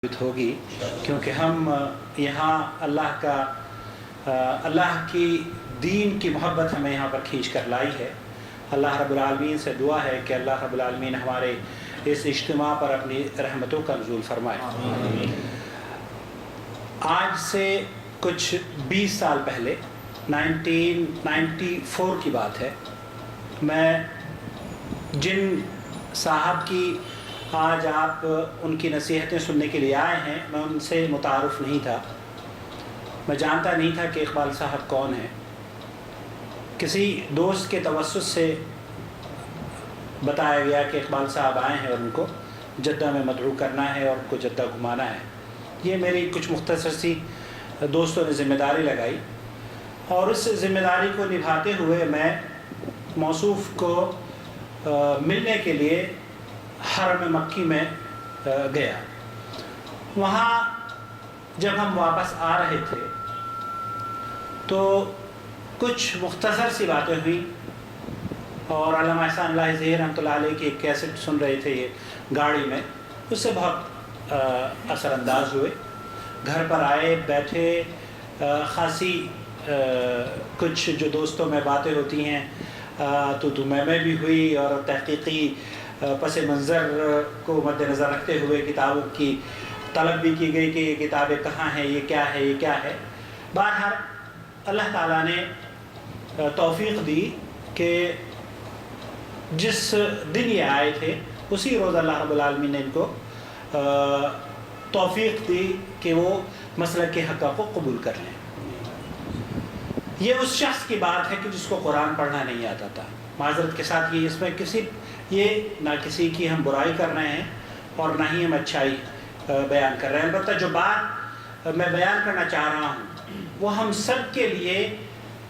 ہوگی کیونکہ ہم یہاں اللہ کی دین کی محبت ہمیں یہاں پر کھینچ کر لائی ہے۔ اللہ رب العالمین سے دعا ہے کہ اللہ رب العالمین ہمارے اس اجتماع پر اپنی رحمتوں کا نزول فرمائے۔ آج سے کچھ 20 سال پہلے 1994 کی بات ہے، میں جن صاحب کی آج آپ ان کی نصیحتیں سننے کے لیے آئے ہیں، میں ان سے متعارف نہیں تھا، میں جانتا نہیں تھا کہ اقبال صاحب کون ہیں۔ کسی دوست کے توسط سے بتایا گیا کہ اقبال صاحب آئے ہیں اور ان کو جدہ میں مدعو کرنا ہے اور ان کو جدہ گھمانا ہے۔ یہ میری کچھ مختصر سی دوستوں نے ذمہ داری لگائی، اور اس ذمہ داری کو نبھاتے ہوئے میں موصوف کو ملنے کے لیے حرم مکی میں گیا۔ وہاں جب ہم واپس آ رہے تھے تو کچھ مختصر سی باتیں ہوئیں، اور علامہ احسان اللہ ظہیر رحمۃ اللہ علیہ کی ایک کیسٹ سن رہے تھے یہ گاڑی میں، اس سے بہت اثر انداز ہوئے۔ گھر پر آئے، بیٹھے، خاصی کچھ جو دوستوں میں باتیں ہوتی ہیں تو میں بھی ہوئی، اور تحقیقی پس منظر کو مد نظر رکھتے ہوئے کتابوں کی طلب بھی کی گئی کہ یہ کتابیں کہاں ہیں، یہ کیا ہے، یہ کیا ہے۔ بہرحال اللہ تعالیٰ نے توفیق دی کہ جس دن یہ آئے تھے اسی روز اللہ رب العالمین نے ان کو توفیق دی کہ وہ مسلک کے حق کو قبول کر لیں۔ یہ اس شخص کی بات ہے کہ جس کو قرآن پڑھنا نہیں آتا تھا۔ معذرت کے ساتھ یہ اس میں یہ نہ کسی کی ہم برائی کر رہے ہیں اور نہ ہی ہم اچھائی بیان کر رہے ہیں، البتہ جو بات میں بیان کرنا چاہ رہا ہوں وہ ہم سب کے لیے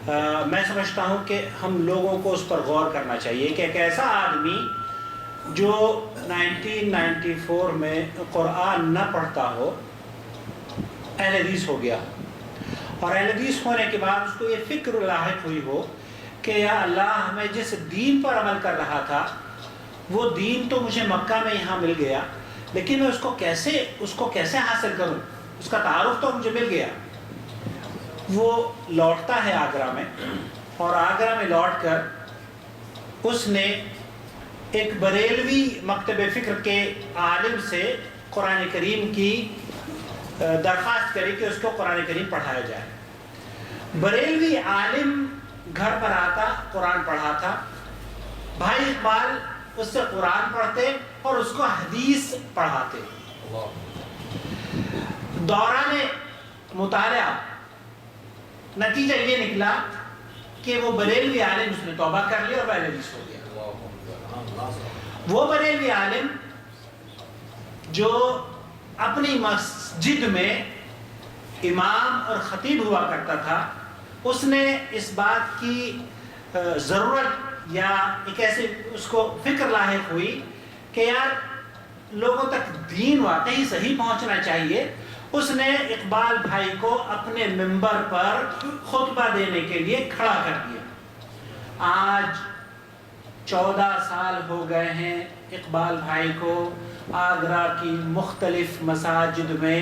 میں سمجھتا ہوں کہ ہم لوگوں کو اس پر غور کرنا چاہیے کہ ایک ایسا آدمی جو 1994 میں قرآن نہ پڑھتا ہو، اہل حدیث ہو گیا ہو، اور اہل حدیث ہونے کے بعد اس کو یہ فکر لاحق ہوئی ہو کہ یا اللہ، ہمیں جس دین پر عمل کر رہا تھا وہ دین تو مجھے مکہ میں یہاں مل گیا، لیکن میں اس کو کیسے حاصل کروں؟ اس کا تعارف تو مجھے مل گیا۔ وہ لوٹتا ہے آگرہ میں، اور آگرہ میں لوٹ کر اس نے ایک بریلوی مکتب فکر کے عالم سے قرآن کریم کی درخواست کری کہ اس کو قرآن کریم پڑھایا جائے۔ بریلوی عالم گھر پر آتا، قرآن پڑھاتا، بھائی اقبال اس سے قرآن پڑھتے اور اس کو حدیث پڑھاتے۔ دوران مطالعہ نتیجہ یہ نکلا کہ وہ بریلوی عالم اس نے توبہ کر لی اور وہ اہل حدیث ہو گیا۔ وہ بریلوی عالم جو اپنی مسجد میں امام اور خطیب ہوا کرتا تھا، اس نے اس بات کی ضرورت یا ایک ایسے اس کو فکر لاحق ہوئی کہ یار لوگوں تک دین واقعی صحیح پہنچنا چاہیے۔ اس نے اقبال بھائی کو اپنے ممبر پر خطبہ دینے کے لیے کھڑا کر دیا۔ آج 14 سال ہو گئے ہیں اقبال بھائی کو آگرہ کی مختلف مساجد میں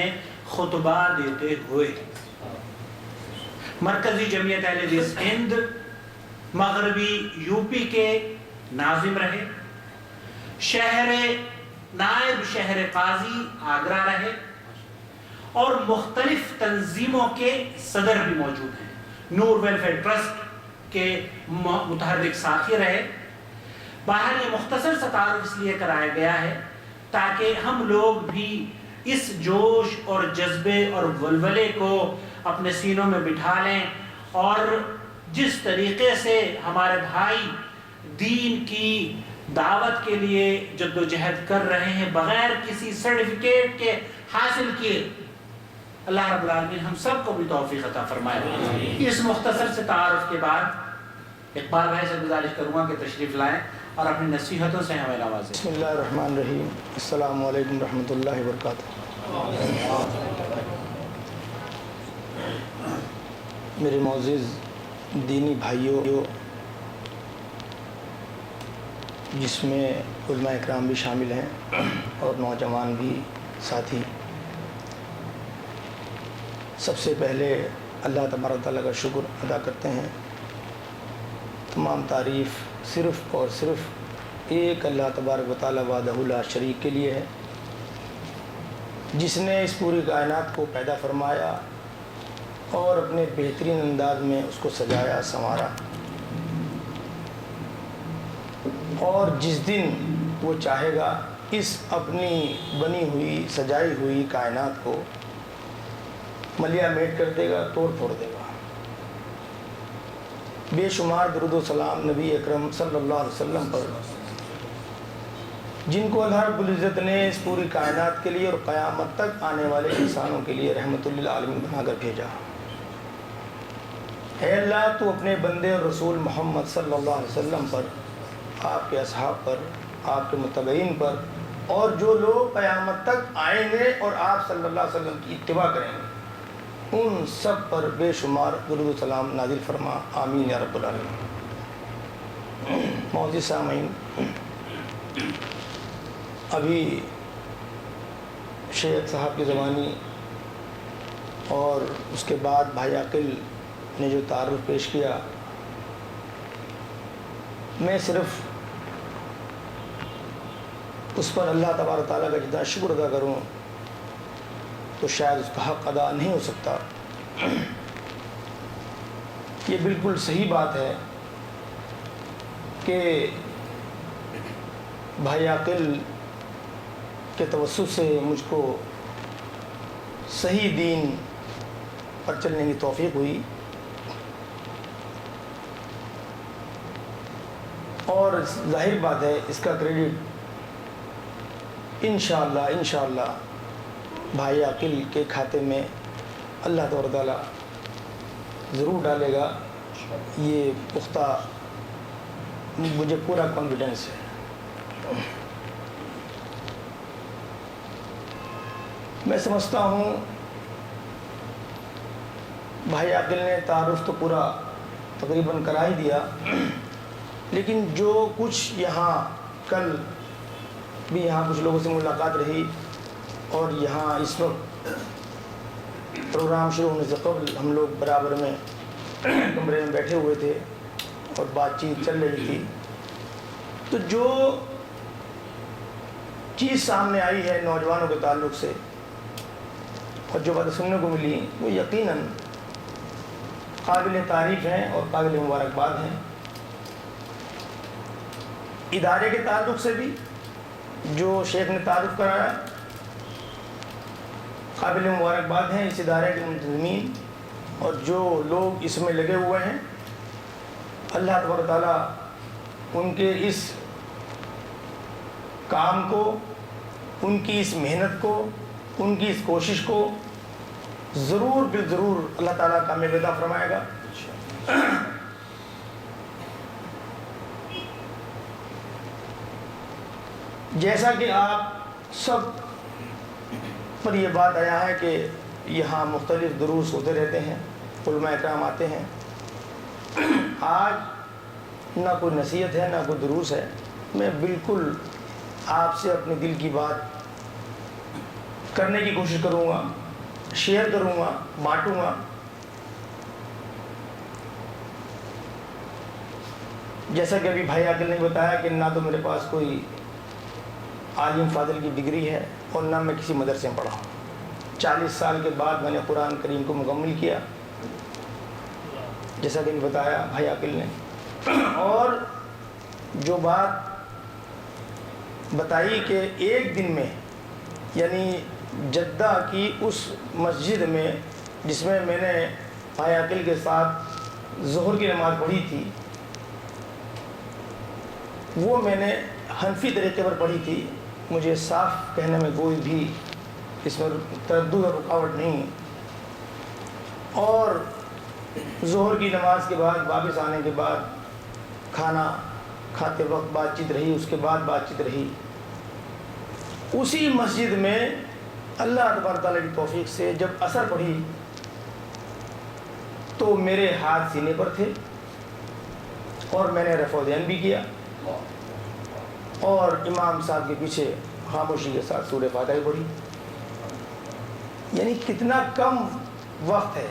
خطبہ دیتے ہوئے۔ مرکزی جمعیت اہل حدیث ہند، مغربی یو پی کے ناظم رہے، نائب شہر قاضی آگرہ رہے، اور مختلف تنظیموں کے صدر بھی موجود ہیں، نور ویلفیئر ٹرسٹ کے متحرک ساتھی رہے۔ باہر یہ مختصر سا تعارف اس لیے کرایا گیا ہے تاکہ ہم لوگ بھی اس جوش اور جذبے اور ولولے کو اپنے سینوں میں بٹھا لیں، اور جس طریقے سے ہمارے بھائی دین کی دعوت کے لیے جد و جہد کر رہے ہیں بغیر کسی سرٹیفکیٹ کے حاصل کیے، اللہ رب العالمین ہم سب کو بھی توفیق عطا فرمائے۔ اس مختصر سے تعارف کے بعد اقبال بھائی سے گزارش کروں گا کہ تشریف لائیں اور اپنی نصیحتوں سے ہمیں نوازیں۔ بسم اللہ الرحمن الرحیم۔ السلام علیکم رحمۃ اللہ وبرکاتہ۔ میرے معزز دینی بھائیوں، جس میں علماء اکرام بھی شامل ہیں اور نوجوان بھی ساتھی، سب سے پہلے اللہ تبارک تعالیٰ کا شکر ادا کرتے ہیں۔ تمام تعریف صرف اور صرف ایک اللہ تبارک و تعالیٰ وحدہ لا شریک کے لیے ہے، جس نے اس پوری کائنات کو پیدا فرمایا اور اپنے بہترین انداز میں اس کو سجایا سنوارا، اور جس دن وہ چاہے گا اس اپنی بنی ہوئی سجائی ہوئی کائنات کو ملیا میٹ کر دے گا، توڑ پھوڑ دے گا۔ بے شمار درود و سلام نبی اکرم صلی اللہ علیہ وسلم پر، جن کو اللہ رب العزت نے اس پوری کائنات کے لیے اور قیامت تک آنے والے انسانوں کے لیے رحمت للعالمین بنا کر بھیجا۔ اے اللہ، تو اپنے بندے اور رسول محمد صلی اللہ علیہ وسلم پر، آپ کے اصحاب پر، آپ کے متبعین پر، اور جو لوگ قیامت تک آئیں گے اور آپ صلی اللہ علیہ وسلم کی اتباع کریں گے، ان سب پر بے شمار درود و سلام نازل فرما، آمین یا رب العالمین۔ معزز سامعین، ابھی شیخ صاحب کی زبانی اور اس کے بعد بھائی عاقل نے جو تعارف پیش کیا، میں صرف اس پر اللہ تبارک تعالیٰ کا جتنا شکر ادا کروں تو شاید اس کا حق ادا نہیں ہو سکتا۔ یہ بالکل صحیح بات ہے کہ بھائی عاقل کے توسط سے مجھ کو صحیح دین پر چلنے کی توفیق ہوئی، اور ظاہر بات ہے اس کا کریڈٹ انشاءاللہ بھائی عاقل کے کھاتے میں اللہ تبارک تعالیٰ ضرور ڈالے گا، یہ پختہ مجھے پورا کانفیڈنس ہے۔ میں سمجھتا ہوں بھائی عاقل نے تعارف تو پورا تقریباً کرا ہی دیا، لیکن جو کچھ یہاں کل بھی یہاں کچھ لوگوں سے ملاقات رہی، اور یہاں اس وقت پروگرام شروع ہونے سے قبل ہم لوگ برابر میں کمرے میں بیٹھے ہوئے تھے اور بات چیت چل رہی تھی، تو جو چیز سامنے آئی ہے نوجوانوں کے تعلق سے اور جو باتیں سننے کو ملی، وہ یقیناً قابل تعریف ہیں اور قابل مبارکباد ہیں۔ ادارے کے تعلق سے بھی جو شیخ نے تعارف کرایا، قابل مبارکباد ہیں اس ادارے کے منتظمین اور جو لوگ اس میں لگے ہوئے ہیں۔ اللہ تبارک تعالیٰ ان کے اس کام کو، ان کی اس محنت کو، ان کی اس کوشش کو ضرور بالضرور اللہ تعالیٰ کامیاب عطا فرمائے گا۔ جیسا کہ آپ سب پر یہ بات آیا ہے کہ یہاں مختلف دروس ہوتے رہتے ہیں، علماء اکرام آتے ہیں، آج نہ کوئی نصیحت ہے نہ کوئی دروس ہے، میں بالکل آپ سے اپنے دل کی بات کرنے کی کوشش کروں گا، شیئر کروں گا، بانٹوں گا۔ جیسا کہ ابھی بھائی عاقل نے بتایا کہ نہ تو میرے پاس کوئی عالم فاضل کی ڈگری ہے اور نہ میں کسی مدرسے میں پڑھا ہوں۔ 40 سال کے بعد میں نے قرآن کریم کو مکمل کیا، جیسا کہ بتایا بھائی عاقل نے، اور جو بات بتائی کہ ایک دن میں، یعنی جدہ کی اس مسجد میں جس میں میں نے بھائی عاقل کے ساتھ ظہر کی نماز پڑھی تھی، وہ میں نے حنفی طریقے پر پڑھی تھی۔ مجھے صاف کہنے میں کوئی بھی اس میں تردد اور رکاوٹ نہیں، اور ظہر کی نماز کے بعد واپس آنے کے بعد کھانا کھاتے وقت بات چیت رہی، اس کے بعد بات چیت رہی۔ اسی مسجد میں اللہ تبارک تعالیٰ کی توفیق سے جب عصر پڑھی تو میرے ہاتھ سینے پر تھے اور میں نے رفع دین بھی کیا، اور امام صاحب کے پیچھے خاموشی کے ساتھ سورہ فاتحہ پڑھی۔ یعنی کتنا کم وقت ہے،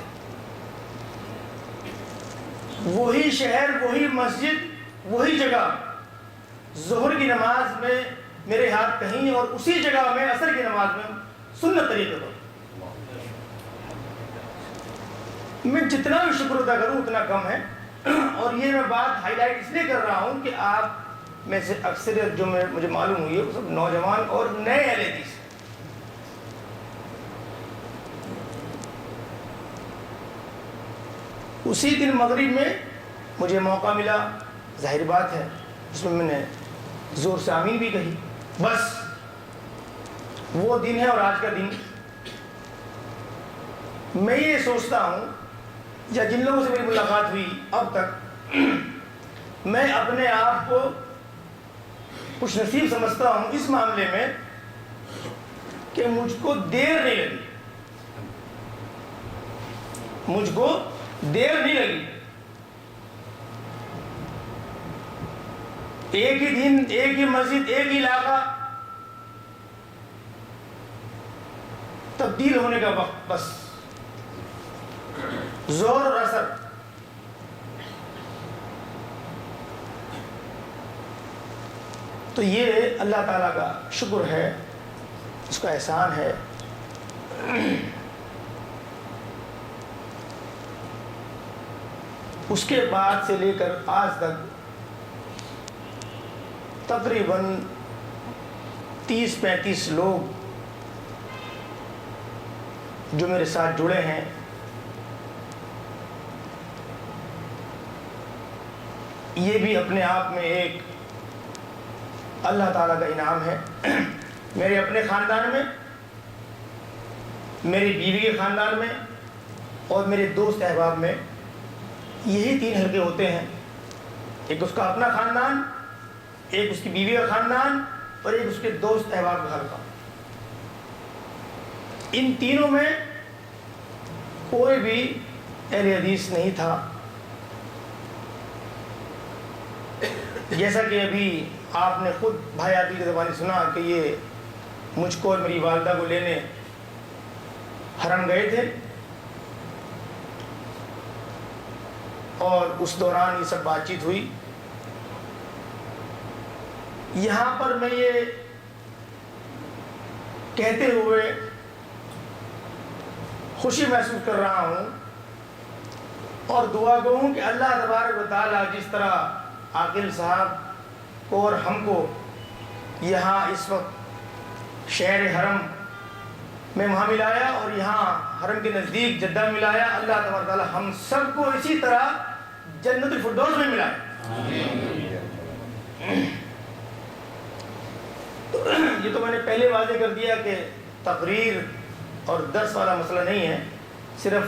وہی شہر، وہی مسجد، وہی جگہ، ظہر کی نماز میں میرے ہاتھ کہیں اور اسی جگہ میں عصر کی نماز میں سنت طریقے پر۔ میں جتنا بھی شکر ادا کروں اتنا کم ہے، اور یہ میں بات ہائی لائٹ اس لیے کر رہا ہوں کہ آپ میں سے اکثریت جو مجھے معلوم ہوئی ہے وہ سب نوجوان اور نئے اہل حدیث۔ اسی دن مغرب میں مجھے موقع ملا، ظاہر بات ہے اس میں نے زور سے آمین بھی کہی۔ بس وہ دن ہے اور آج کا دن میں یہ سوچتا ہوں، یا جن لوگوں سے میری ملاقات ہوئی اب تک، میں اپنے آپ کو خوش نصیب سمجھتا ہوں اس معاملے میں کہ مجھ کو دیر نہیں لگی، مجھ کو دیر نہیں لگی۔ ایک ہی دن، ایک ہی مسجد، ایک ہی علاقہ، تبدیل ہونے کا وقت، بس ظہر اور عصر۔ تو یہ اللہ تعالیٰ کا شکر ہے، اس کا احسان ہے۔ اس کے بعد سے لے کر آج تک تقریباً 30-35 لوگ جو میرے ساتھ جڑے ہیں، یہ بھی اپنے آپ میں ایک اللہ تعالیٰ کا انعام ہے۔ میرے اپنے خاندان میں، میری بیوی کے خاندان میں اور میرے دوست احباب میں یہی 3 حلقے ہوتے ہیں، ایک اس کا اپنا خاندان، ایک اس کی بیوی کا خاندان اور ایک اس کے دوست احباب کا حلقہ۔ ان تینوں میں کوئی بھی اہل حدیث نہیں تھا۔ جیسا کہ ابھی آپ نے خود بھائی عادل کی زبانی سنا کہ یہ مجھ کو اور میری والدہ کو لینے حرم گئے تھے، اور اس دوران یہ سب بات چیت ہوئی۔ یہاں پر میں یہ کہتے ہوئے خوشی محسوس کر رہا ہوں اور دعا گو ہوں کہ اللہ تبارک و تعالیٰ جس طرح عاقل صاحب کو اور ہم کو یہاں اس وقت شہر حرم میں وہاں ملایا اور یہاں حرم کے نزدیک جدہ میں ملایا، اللہ تبارک و تعالیٰ ہم سب کو اسی طرح جنت الفردوس میں ملائے۔ یہ تو میں نے پہلے واضح کر دیا کہ تقریر اور درس والا مسئلہ نہیں ہے، صرف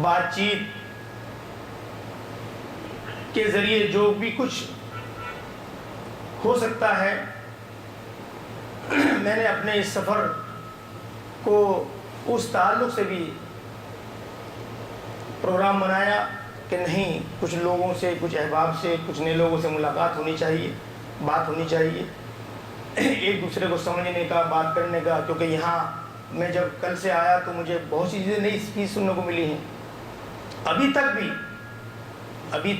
بات چیت کے ذریعے جو بھی کچھ ہو سکتا ہے۔ میں نے اپنے اس سفر کو اس تعلق سے بھی پروگرام بنایا کہ نہیں، کچھ لوگوں سے، کچھ احباب سے، کچھ نئے لوگوں سے ملاقات ہونی چاہیے، بات ہونی چاہیے، ایک دوسرے کو سمجھنے کا، بات کرنے کا، کیونکہ یہاں میں جب کل سے آیا تو مجھے بہت سی چیزیں نئی چیز سننے کو ملی ہیں۔ ابھی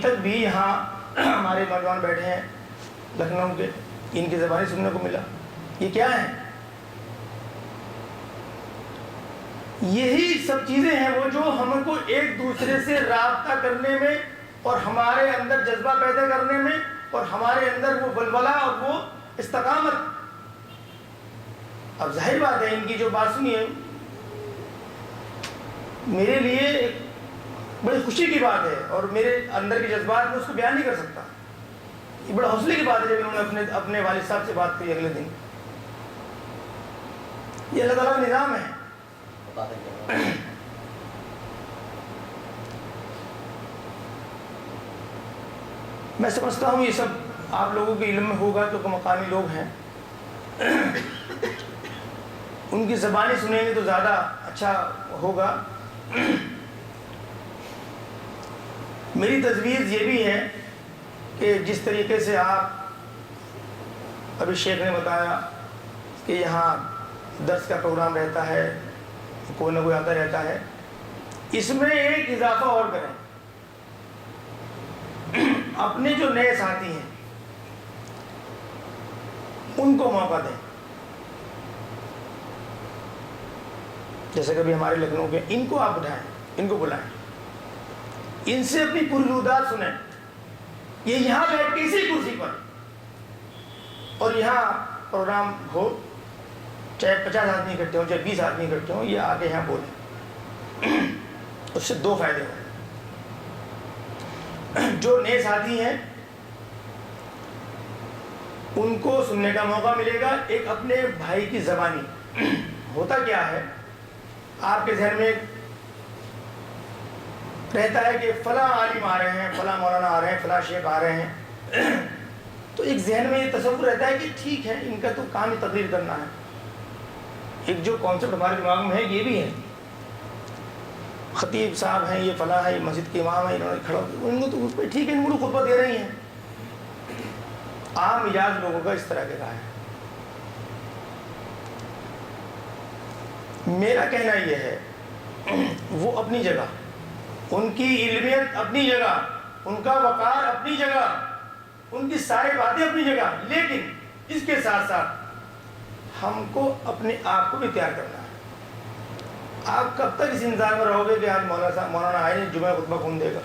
تک بھی یہاں ہمارے نوجوان بیٹھے ہیں لکھنؤ کے، ان کی زبانی سننے کو ملا۔ یہ کیا ہے؟ یہی سب چیزیں ہیں وہ جو ہم کو ایک دوسرے سے رابطہ کرنے میں اور ہمارے اندر جذبہ پیدا کرنے میں اور ہمارے اندر وہ ولولہ اور وہ استقامت۔ اب ظاہر بات ہے ان کی جو بات سنی ہے میرے لیے ایک بڑی خوشی کی بات ہے، اور میرے اندر کے جذبات میں اس کو بیان نہیں کر سکتا۔ یہ بڑا حوصلے کی بات ہے جب انہوں نے اپنے والد صاحب سے بات کی اگلے دن۔ یہ اللہ تعالیٰ کا نظام ہے۔ میں سمجھتا ہوں یہ سب آپ لوگوں کے علم میں ہوگا کیونکہ مقامی لوگ ہیں، ان کی زبانیں سنیں گے تو زیادہ اچھا ہوگا۔ میری تجویز یہ بھی ہے کہ جس طریقے سے آپ ابھی شیخ نے بتایا کہ یہاں درس کا پروگرام رہتا ہے، کوئی نہ کوئی آتا رہتا ہے، اس میں ایک اضافہ اور کریں، اپنے جو نئے ساتھی ہیں ان کو موقع دیں. جیسے کبھی ہمارے لکھنؤ کے، ان کو آپ بٹھائیں، ان کو بلائیں، ان سے اپنی پوری رویداد سنیں. یہ یہاں بیٹھ کے اسی کرسی پر اور یہاں پروگرام ہو، چاہے 50 آدمی اکٹھے ہوں چاہے 20 آدمی اکٹھے ہوں، یہ آگے یہاں بولیں. اس سے دو فائدے ہوں. جو نئے ساتھی ہیں ان کو سننے کا موقع ملے گا. ایک اپنے بھائی کی زبانی. ہوتا کیا ہے، آپ کے ذہن میں رہتا ہے کہ فلاں عالم آ رہے ہیں، فلاں مولانا آ رہے ہیں، فلاں شیخ آ رہے ہیں، تو ایک ذہن میں یہ تصور رہتا ہے کہ ٹھیک ہے ان کا تو کام ہی تقریر کرنا ہے. ایک جو کانسیپٹ ہمارے دماغ میں ہے یہ بھی ہے، خطیب صاحب ہیں، یہ فلاں ہے، یہ مسجد کے امام ہیں، انہوں نے کھڑا ان کو تو ٹھیک ہے، ان کو خطبہ دے رہی ہیں. عام مزاج لوگوں کا اس طرح کے رہا ہے. میرا کہنا یہ ہے وہ اپنی جگہ، ان کی علمیت اپنی جگہ، ان کا وقار اپنی جگہ، ان کی ساری باتیں اپنی جگہ، لیکن اس کے ساتھ ساتھ ہم کو اپنے آپ کو بھی تیار کرنا ہے. آپ کب تک اس انتظار میں رہو گے کہ آج مولانا آئے جمعہ خطبہ کون دے گا؟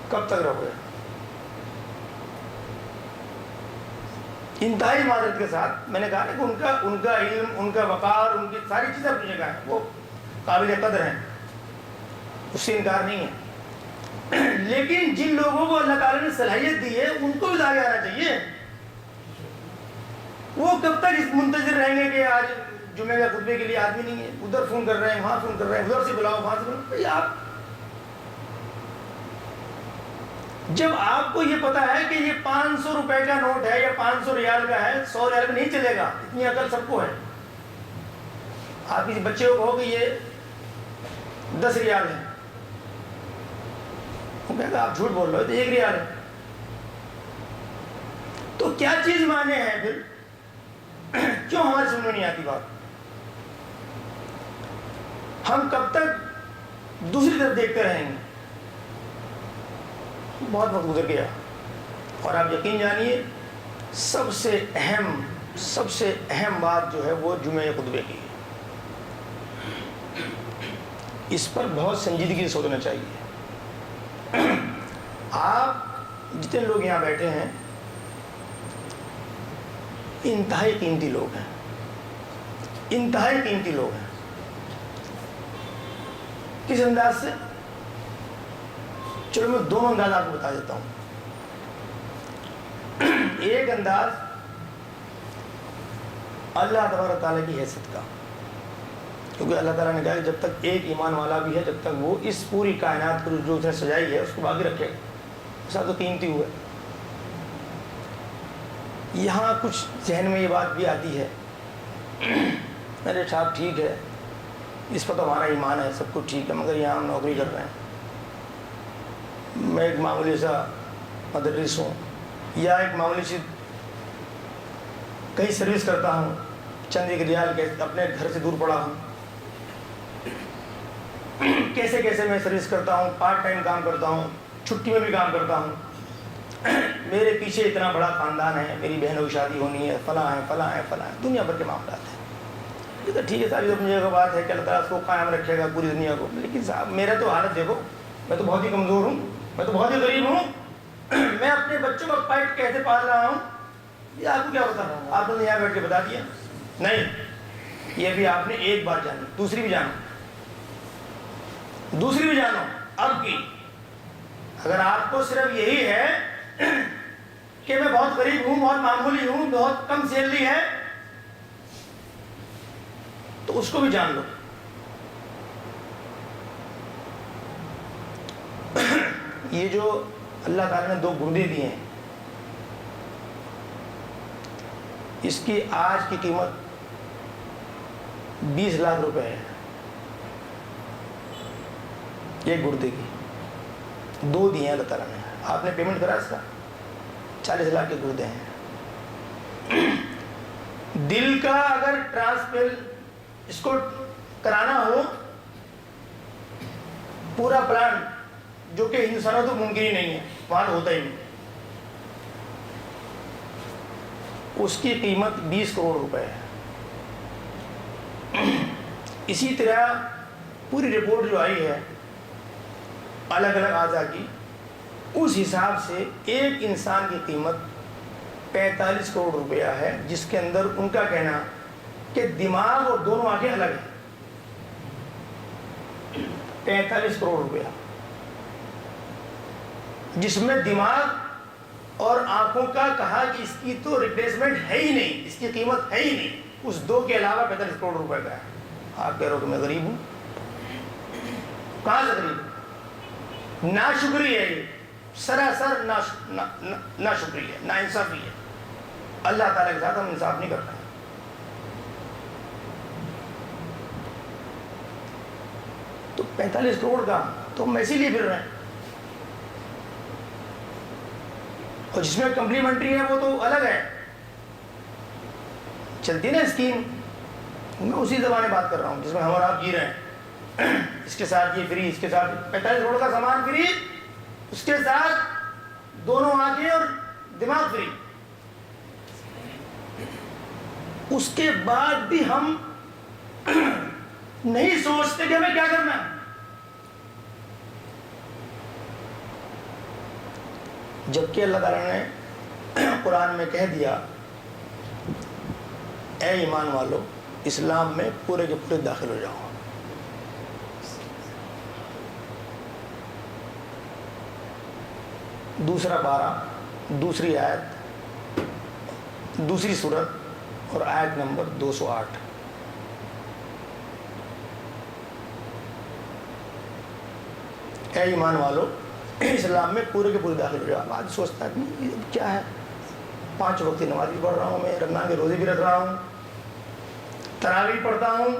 کب تک رہو گے؟ انتہائی معذرت کے ساتھ میں نے کہا کہ ان کا علم، ان کا وقار، ان کی ساری چیزیں اپنی جگہ ہیں، وہ قابل قدر ہیں، اس سے انکار نہیں ہے. لیکن جن لوگوں کو اللہ تعالیٰ نے صلاحیت دی ہے ان کو بھی آگے آنا چاہیے. وہ کب تک اس منتظر رہیں گے کہ آج جمعے کے خطبے کے لیے آدمی نہیں ہے، ادھر فون کر رہے ہیں، وہاں فون کر رہے ہیں، ادھر سے بلاؤ وہاں سے بلاؤ. بھائی آپ جب آپ کو یہ پتا ہے کہ یہ 500 روپے کا نوٹ ہے یا 500 ریال کا ہے، 100 ریال میں نہیں چلے گا، اتنی عقل سب کو ہے. آپ کسی بچے کو کہو کہ یہ 10 ریال ہے، وہ کہے گا آپ جھوٹ بول رہے ہو، تو 1 ریال ہے. تو کیا چیز مانے ہیں پھر؟ کیوں ہماری سمجھ میں نہیں آتی بات؟ ہم کب تک دوسری طرف دیکھتے رہیں گے؟ بہت وقت گزر گیا. اور آپ یقین جانیے سب سے اہم بات جو ہے وہ جمعہ خطبے کی ہے. اس پر بہت سنجیدگی سے سوچنا چاہیے. آپ جتنے لوگ یہاں بیٹھے ہیں انتہائی قیمتی لوگ ہیں، انتہائی قیمتی لوگ ہیں. کس انداز سے؟ چلو میں 2 انداز آپ کو بتا دیتا ہوں. ایک انداز اللہ تبارک تعالیٰ کی حیثیت کا، کیونکہ اللہ تعالیٰ نے کہا کہ جب تک ایک ایمان والا بھی ہے، جب تک وہ اس پوری کائنات کو جو اس نے سجائی ہے اس کو باقی رکھے گا، سب تو قیمتی ہوا ہے. یہاں کچھ ذہن میں یہ بات بھی آتی ہے، میرے صاحب ٹھیک ہے اس پر تو ہمارا ایمان ہے، سب کچھ ٹھیک ہے، مگر یہاں ہم نوکری کر رہے ہیں، میں ایک معمولی سا مدرس ہوں یا ایک معمولی سی کہیں سروس کرتا ہوں، چند 1 ریال کے اپنے گھر سے دور پڑا ہوں، کیسے کیسے میں سروس کرتا ہوں، پارٹ ٹائم کام کرتا ہوں، چھٹی میں بھی کام کرتا ہوں، میرے پیچھے اتنا بڑا خاندان ہے، میری بہنوں کی شادی ہونی ہے، فلاں ہے فلاں ہے فلاں ہے، دنیا بھر کے معاملات ہیں. یہ تو ٹھیک ہے، ساری اپنی جگہ بات ہے کہ اللہ تعالیٰ اس کو قائم رکھے گا پوری دنیا کو. لیکن صاحب میرا تو حالت دیکھو، میں تو بہت ہی کمزور ہوں، میں تو بہت ہی غریب ہوں، میں اپنے بچوں کا پیٹ کیسے پال رہا ہوں یہ آپ کو کیا پتا؟ آپ نے یہاں بیٹھ کے بتا دیا؟ نہیں، یہ بھی آپ نے ایک بار جانی، دوسری بھی جانو، دوسری بھی جانو. اب کی اگر آپ کو صرف یہی ہے کہ میں بہت غریب ہوں، بہت معمولی ہوں، بہت کم سیلری ہے، تو اس کو بھی جان لو. یہ جو اللہ تعالیٰ نے 2 گردے دیے ہیں، اس کی آج کی قیمت 20 لاکھ روپے ہے. ایک گردے کی 2 دیے ہیں اللہ تعالیٰ نے. آپ نے پیمنٹ کرا اس کا؟ 40 لاکھ کے گردے ہیں. دل کا اگر ٹرانسپل اس کو کرانا ہو پورا پلان جو کہ ہندوستان تو ممکن ہی نہیں ہے، وہاں تو ہوتا ہی نہیں، اس کی قیمت 20 کروڑ روپے ہے۔ اسی طرح پوری رپورٹ جو آئی ہے الگ الگ اعضاء کی، اس حساب سے ایک انسان کی قیمت 45 کروڑ روپیہ ہے، جس کے اندر ان کا کہنا کہ دماغ اور دونوں آنکھیں الگ ہیں۔ 45 کروڑ روپیہ، جس میں دماغ اور آنکھوں کا کہا کہ اس کی تو ریپلیسمنٹ ہے ہی نہیں، اس کی قیمت ہے ہی نہیں، اس دو کے علاوہ 45 کروڑ روپے کا ہے۔ آپ کہہ رہے ہو کہ میں غریب ہوں، کہاں سے غریب ہوں؟ ناشکری ہے یہ، سراسر ناشکری ہے، ناانصافی ہے۔ اللہ تعالیٰ کے ساتھ ہم انصاف نہیں کرتے ہیں۔ تو 45 کروڑ کا تو ہم ایسے لیے پھر رہے ہیں، اور جس میں کمپلیمنٹری ہے وہ تو الگ ہے، چلتی نا اسکیم، میں اسی زبان میں بات کر رہا ہوں جس میں ہم اور آپ جی رہے ہیں۔ اس کے ساتھ یہ فری، اس کے ساتھ 45 کروڑ کا سامان فری، اس کے ساتھ دونوں آنکھیں اور دماغ فری۔ اس کے بعد بھی ہم نہیں سوچتے کہ ہمیں کیا کرنا ہے۔ جبکہ اللہ تعالیٰ نے قرآن میں کہہ دیا، اے ایمان والو اسلام میں پورے کے پورے داخل ہو جاؤ۔ دوسرا پارہ، دوسری آیت، دوسری سورت اور آیت نمبر 208۔ اے ایمان والو اسلام میں پورے کے پورے داخل ہو جاؤ۔ آج سوچتا ہے کہ یہ کیا ہے، 5 وقت نماز بھی پڑھ رہا ہوں، میں رمضان کے روزے بھی رکھ رہا ہوں، تراویح پڑھتا ہوں،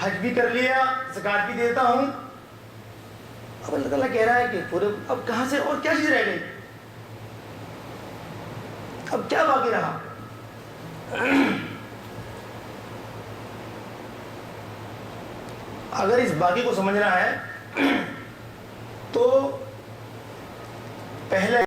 حج بھی کر لیا، زکوٰۃ بھی دیتا ہوں، اب اللہ تعالیٰ کہہ رہا ہے کہ پورے، اب کہاں سے اور کیا چیز رہ گئی، اب کیا باقی رہا؟ اگر اس باقی کو سمجھنا ہے تو پہلے